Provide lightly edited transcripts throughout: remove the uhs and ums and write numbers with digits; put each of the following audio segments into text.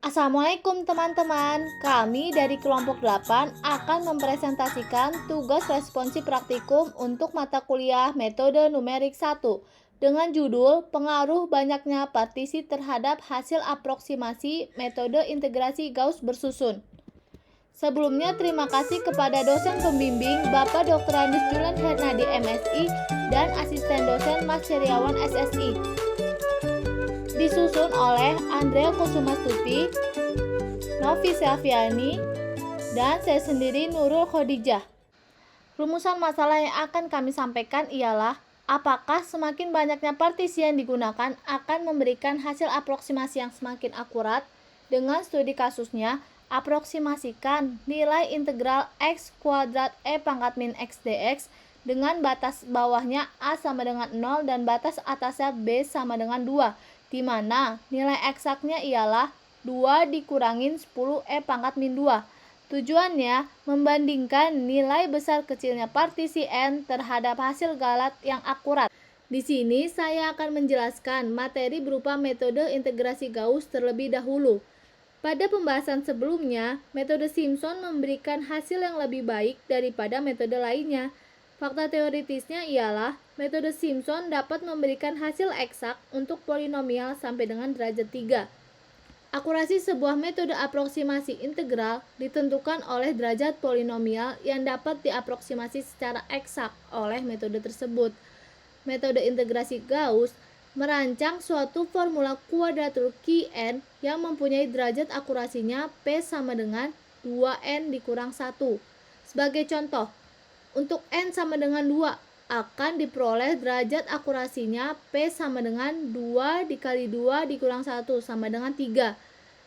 Assalamualaikum teman-teman, kami dari kelompok 8 akan mempresentasikan tugas responsi praktikum untuk mata kuliah metode numerik 1 dengan judul Pengaruh Banyaknya Partisi Terhadap Hasil Aproksimasi Metode Integrasi Gauss Bersusun. Sebelumnya terima kasih kepada dosen pembimbing Bapak Dr. Anus Julian Hernadi MSI dan asisten dosen Mas Heriawan SSI. Disusun oleh Andrea Kusumastuti, Novi Selviani, dan saya sendiri Nurul Khadijah. Rumusan masalah yang akan kami sampaikan ialah apakah semakin banyaknya partisi yang digunakan akan memberikan hasil aproksimasi yang semakin akurat. Dengan studi kasusnya, aproksimasikan nilai integral x kuadrat e pangkat min x dx dengan batas bawahnya a sama dengan 0 dan batas atasnya b sama dengan 2, di mana nilai eksaknya ialah 2 dikurangin 10 e pangkat min 2. Tujuannya membandingkan nilai besar kecilnya partisi n terhadap hasil galat yang akurat. Di sini saya akan menjelaskan materi berupa metode integrasi Gauss terlebih dahulu. Pada pembahasan sebelumnya, metode Simpson memberikan hasil yang lebih baik daripada metode lainnya. Fakta teoritisnya ialah metode Simpson dapat memberikan hasil eksak untuk polinomial sampai dengan derajat 3. Akurasi sebuah metode aproksimasi integral ditentukan oleh derajat polinomial yang dapat diaproksimasi secara eksak oleh metode tersebut. Metode integrasi Gauss merancang suatu formula kuadratur Qn yang mempunyai derajat akurasinya P sama dengan 2n dikurang 1. Sebagai contoh, untuk n sama dengan 2 akan diperoleh derajat akurasinya P sama dengan 2 dikali 2 dikurang 1 sama dengan 3.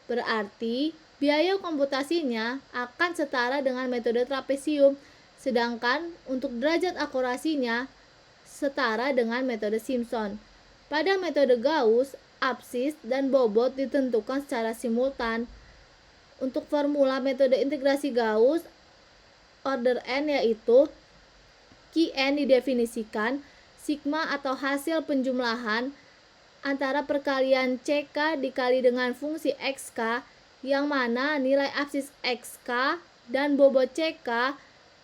Berarti biaya komputasinya akan setara dengan metode trapesium, sedangkan untuk derajat akurasinya setara dengan metode Simpson. Pada metode Gauss, absis dan bobot ditentukan secara simultan. Untuk formula metode integrasi Gauss order n yaitu Qn didefinisikan sigma atau hasil penjumlahan antara perkalian CK dikali dengan fungsi XK, yang mana nilai absis XK dan bobot CK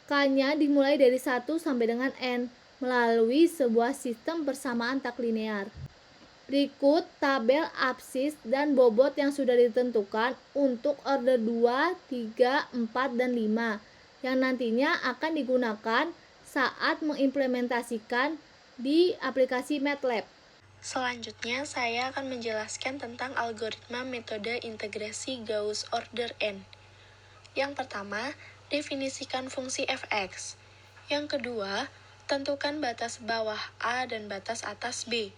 K-nya dimulai dari 1 sampai dengan N melalui sebuah sistem persamaan tak linear. Berikut tabel absis dan bobot yang sudah ditentukan untuk order 2, 3, 4, dan 5 yang nantinya akan digunakan saat mengimplementasikan di aplikasi MATLAB. Selanjutnya, saya akan menjelaskan tentang algoritma metode integrasi Gauss order n. Yang pertama, definisikan fungsi fx. Yang kedua, tentukan batas bawah a dan batas atas b.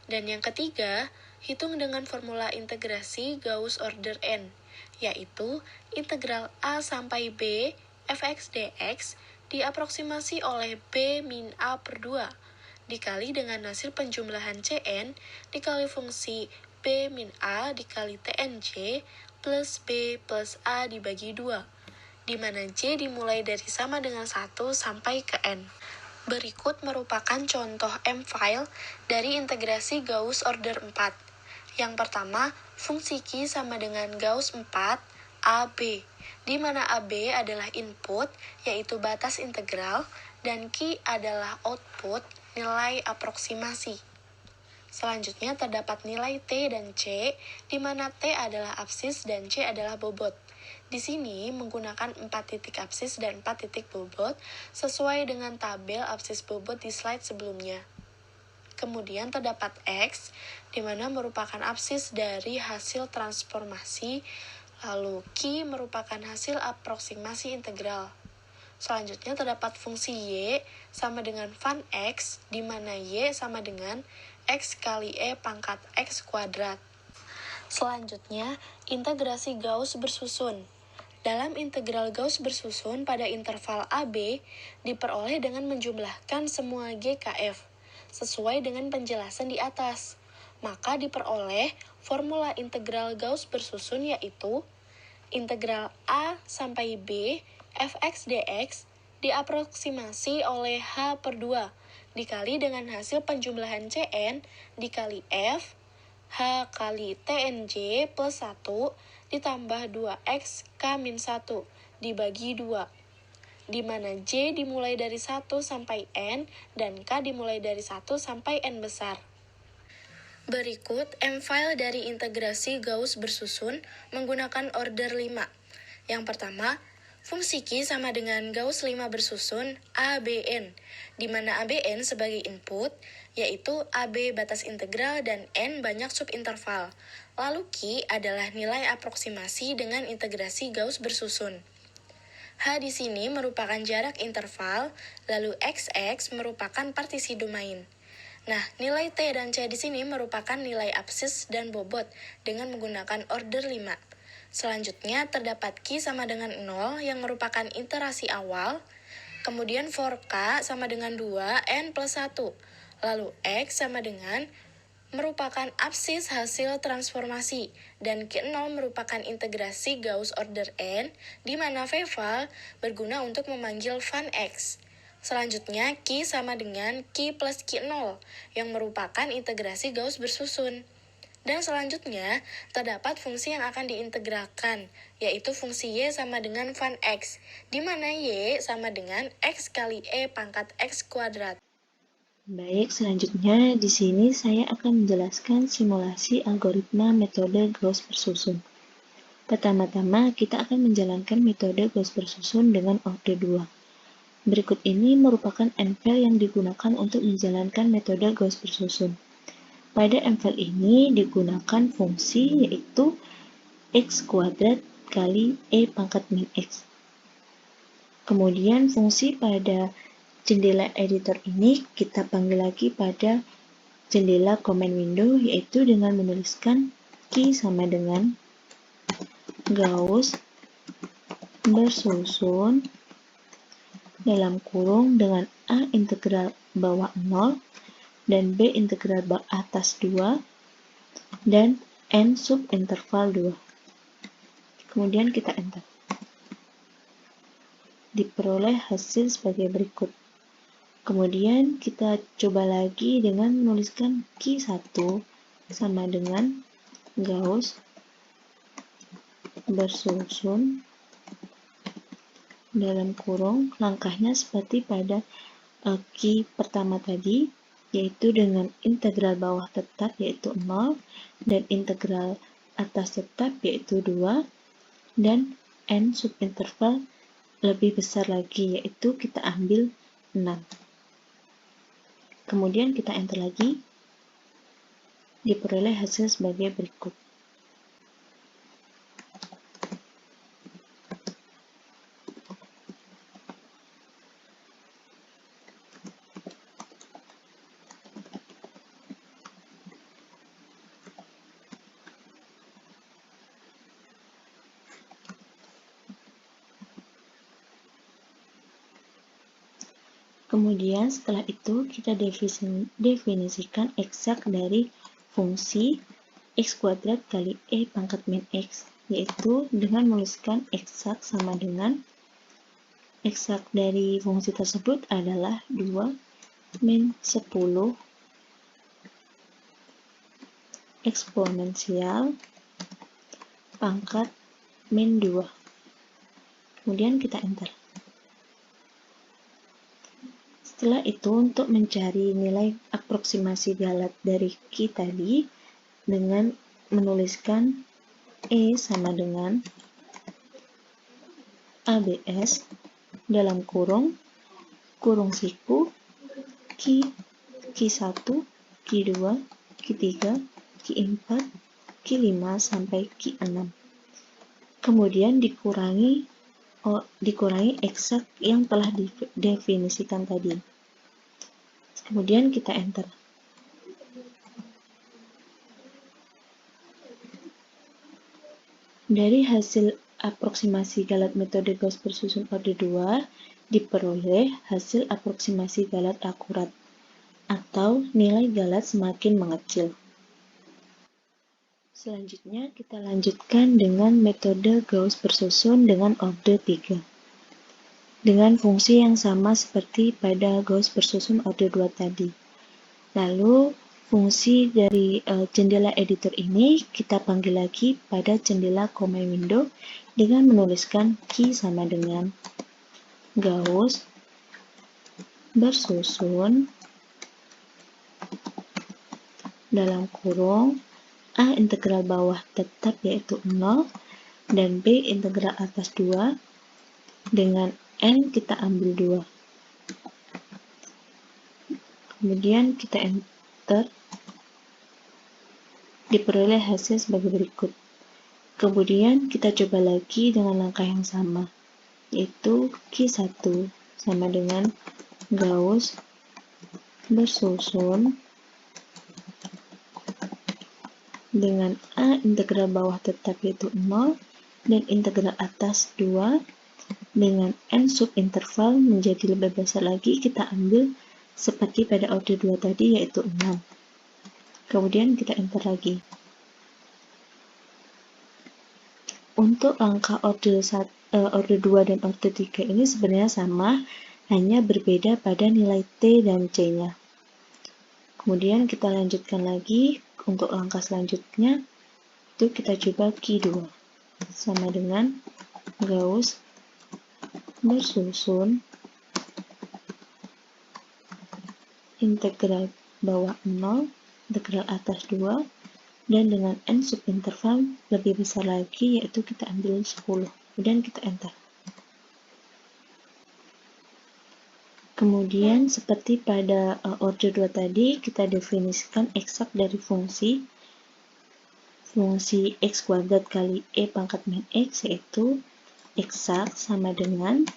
Dan yang ketiga, hitung dengan formula integrasi Gauss order n, yaitu integral a sampai b fx dx diaproksimasi oleh b min a per 2 dikali dengan hasil penjumlahan Cn dikali fungsi b min a dikali Tnj plus b plus a dibagi 2, di mana J dimulai dari sama dengan 1 sampai ke N. Berikut merupakan contoh M-file dari integrasi Gauss order 4. Yang pertama, fungsi Q sama dengan Gauss 4 AB, di mana AB adalah input, yaitu batas integral, dan Q adalah output, nilai aproksimasi. Selanjutnya terdapat nilai T dan C, di mana T adalah absis dan C adalah bobot. Di sini menggunakan 4 titik absis dan 4 titik bobot, sesuai dengan tabel absis bobot di slide sebelumnya. Kemudian terdapat X, di mana merupakan absis dari hasil transformasi, lalu Q merupakan hasil aproksimasi integral. Selanjutnya terdapat fungsi Y sama dengan Van X, di mana Y sama dengan X kali E pangkat X kuadrat. Selanjutnya, integrasi Gauss bersusun. Dalam integral Gauss bersusun pada interval AB diperoleh dengan menjumlahkan semua GKF, sesuai dengan penjelasan di atas. Maka diperoleh formula integral Gauss bersusun yaitu integral A sampai B fx dx diaproksimasi oleh H per 2 dikali dengan hasil penjumlahan Cn dikali F H kali Tnj plus 1 ditambah 2x K-1 dibagi 2, di mana J dimulai dari 1 sampai N dan K dimulai dari 1 sampai N besar. Berikut M-file dari integrasi Gauss bersusun menggunakan order 5. Yang pertama, fungsi Q sama dengan Gauss 5 bersusun ABN, di mana ABN sebagai input, yaitu AB batas integral dan N banyak subinterval. Lalu Q adalah nilai aproksimasi dengan integrasi Gauss bersusun. H di sini merupakan jarak interval, lalu XX merupakan partisi domain. Nah, nilai T dan C di sini merupakan nilai absis dan bobot dengan menggunakan order 5. Selanjutnya terdapat Q sama dengan 0 yang merupakan iterasi awal, kemudian for K sama dengan 2 N plus 1, lalu X sama dengan merupakan absis hasil transformasi, dan Q0 merupakan integrasi Gauss order N, di mana V-val berguna untuk memanggil fun X. Selanjutnya, Q sama dengan Q plus Q0, yang merupakan integrasi Gauss bersusun. Dan selanjutnya, terdapat fungsi yang akan diintegralkan, yaitu fungsi Y sama dengan fun X, di mana Y sama dengan X kali E pangkat X kuadrat. Baik, selanjutnya di sini saya akan menjelaskan simulasi algoritma metode Gauss bersusun. Pertama-tama, kita akan menjalankan metode Gauss bersusun dengan order 2. Berikut ini merupakan M-file yang digunakan untuk menjalankan metode Gauss bersusun. Pada M-file ini digunakan fungsi yaitu X kuadrat kali E pangkat min X. Kemudian fungsi pada jendela editor ini kita panggil lagi pada jendela command window, yaitu dengan menuliskan Q sama dengan Gauss bersusun dalam kurung dengan A integral bawah 0 dan B integral atas 2 dan N subinterval 2. Kemudian kita enter. Diperoleh hasil sebagai berikut. Kemudian kita coba lagi dengan menuliskan Q1 sama dengan Gauss bersusun dalam kurung, langkahnya seperti pada Q pertama tadi, yaitu dengan integral bawah tetap yaitu 0 dan integral atas tetap yaitu 2 dan N subinterval lebih besar lagi, yaitu kita ambil 6. Kemudian kita enter lagi, diperoleh hasil sebagai berikut. Kemudian setelah itu kita definisikan eksak dari fungsi X kuadrat kali E pangkat min X, yaitu dengan menuliskan eksak sama dengan eksak dari fungsi tersebut adalah 2 min 10 eksponensial pangkat min 2. Kemudian kita enter. Setelah itu, untuk mencari nilai aproksimasi galat dari Q tadi, dengan menuliskan E sama dengan ABS dalam kurung siku Q1, Q2, Q3, Q4, Q5 sampai Q6. Kemudian dikurangi eksak yang telah didefinisikan tadi. Kemudian kita enter. Dari hasil aproksimasi galat metode Gauss bersusun order 2, diperoleh hasil aproksimasi galat akurat, atau nilai galat semakin mengecil. Selanjutnya kita lanjutkan dengan metode Gauss bersusun dengan order 3. Dengan fungsi yang sama seperti pada Gauss bersusun order 2 tadi. Lalu fungsi dari jendela editor ini kita panggil lagi pada jendela command window dengan menuliskan key sama dengan Gauss bersusun dalam kurung A integral bawah tetap yaitu 0 dan B integral atas 2 dengan N kita ambil 2. Kemudian kita enter, diperoleh hasil sebagai berikut. Kemudian kita coba lagi dengan langkah yang sama, yaitu Q1 sama dengan Gauss bersusun dengan A integral bawah tetap yaitu 0 dan integral atas 2 dengan N subinterval menjadi lebih besar lagi kita ambil seperti pada order 2 tadi yaitu 6. Kemudian kita enter lagi. Untuk langkah order 2 dan order 3 ini sebenarnya sama, hanya berbeda pada nilai T dan C-nya. Kemudian kita lanjutkan lagi untuk langkah selanjutnya, itu kita coba Q2 sama dengan Gauss bersusun integral bawah 0, integral atas 2, dan dengan N subinterval lebih besar lagi, yaitu kita ambil 10. Kemudian kita enter. Kemudian seperti pada order 2 tadi, kita definisikan eksak dari fungsi X kuadrat kali E pangkat min X, yaitu eksak sama dengan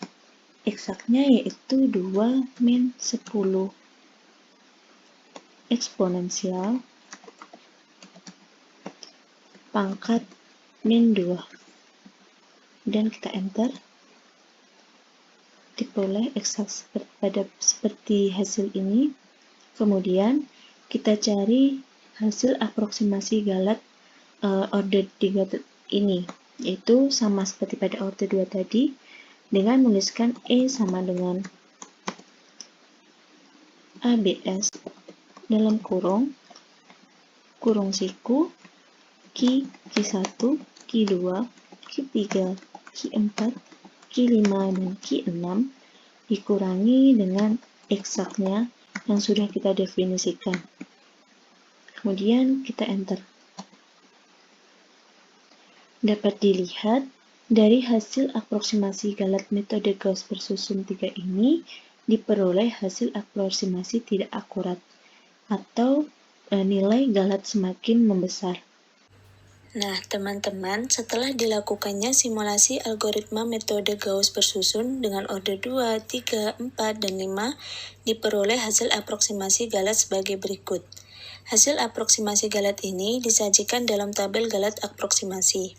eksaknya yaitu 2 min 10 eksponensial pangkat min 2. Dan kita enter, diperoleh eksak seperti hasil ini. Kemudian kita cari hasil aproksimasi galat order 3 ini, yaitu sama seperti pada order 2 tadi dengan menuliskan E sama dengan ABS dalam kurung siku Q1, Q2, Q3, Q4, Q5, dan Q6 dikurangi dengan eksaknya yang sudah kita definisikan. Kemudian kita enter. Dapat dilihat dari hasil aproksimasi galat metode Gauss bersusun 3 ini diperoleh hasil aproksimasi tidak akurat atau nilai galat semakin membesar. Nah, teman-teman, setelah dilakukannya simulasi algoritma metode Gauss bersusun dengan order 2, 3, 4, dan 5, diperoleh hasil aproksimasi galat sebagai berikut. Hasil aproksimasi galat ini disajikan dalam tabel galat aproksimasi.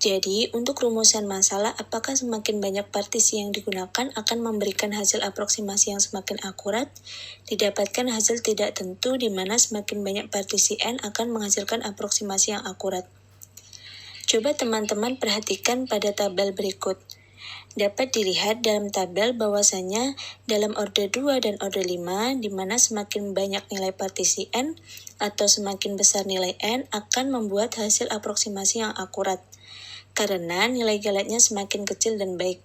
Jadi, untuk rumusan masalah apakah semakin banyak partisi yang digunakan akan memberikan hasil aproksimasi yang semakin akurat, didapatkan hasil tidak tentu di mana semakin banyak partisi N akan menghasilkan aproksimasi yang akurat. Coba teman-teman perhatikan pada tabel berikut. Dapat dilihat dalam tabel bahwasanya dalam order 2 dan order 5, di mana semakin banyak nilai partisi N atau semakin besar nilai N akan membuat hasil aproksimasi yang akurat, karena nilai galatnya semakin kecil dan baik.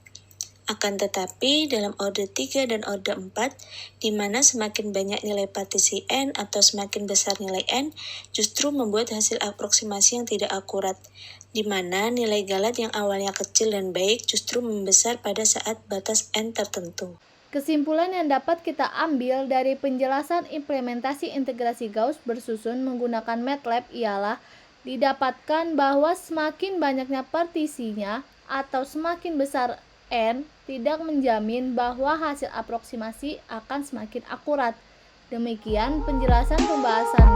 Akan tetapi, dalam order 3 dan order 4, di mana semakin banyak nilai partisi N atau semakin besar nilai N, justru membuat hasil aproksimasi yang tidak akurat, di mana nilai galat yang awalnya kecil dan baik justru membesar pada saat batas N tertentu. Kesimpulan yang dapat kita ambil dari penjelasan implementasi integrasi Gauss bersusun menggunakan MATLAB ialah didapatkan bahwa semakin banyaknya partisinya atau semakin besar N tidak menjamin bahwa hasil aproksimasi akan semakin akurat. Demikian penjelasan pembahasan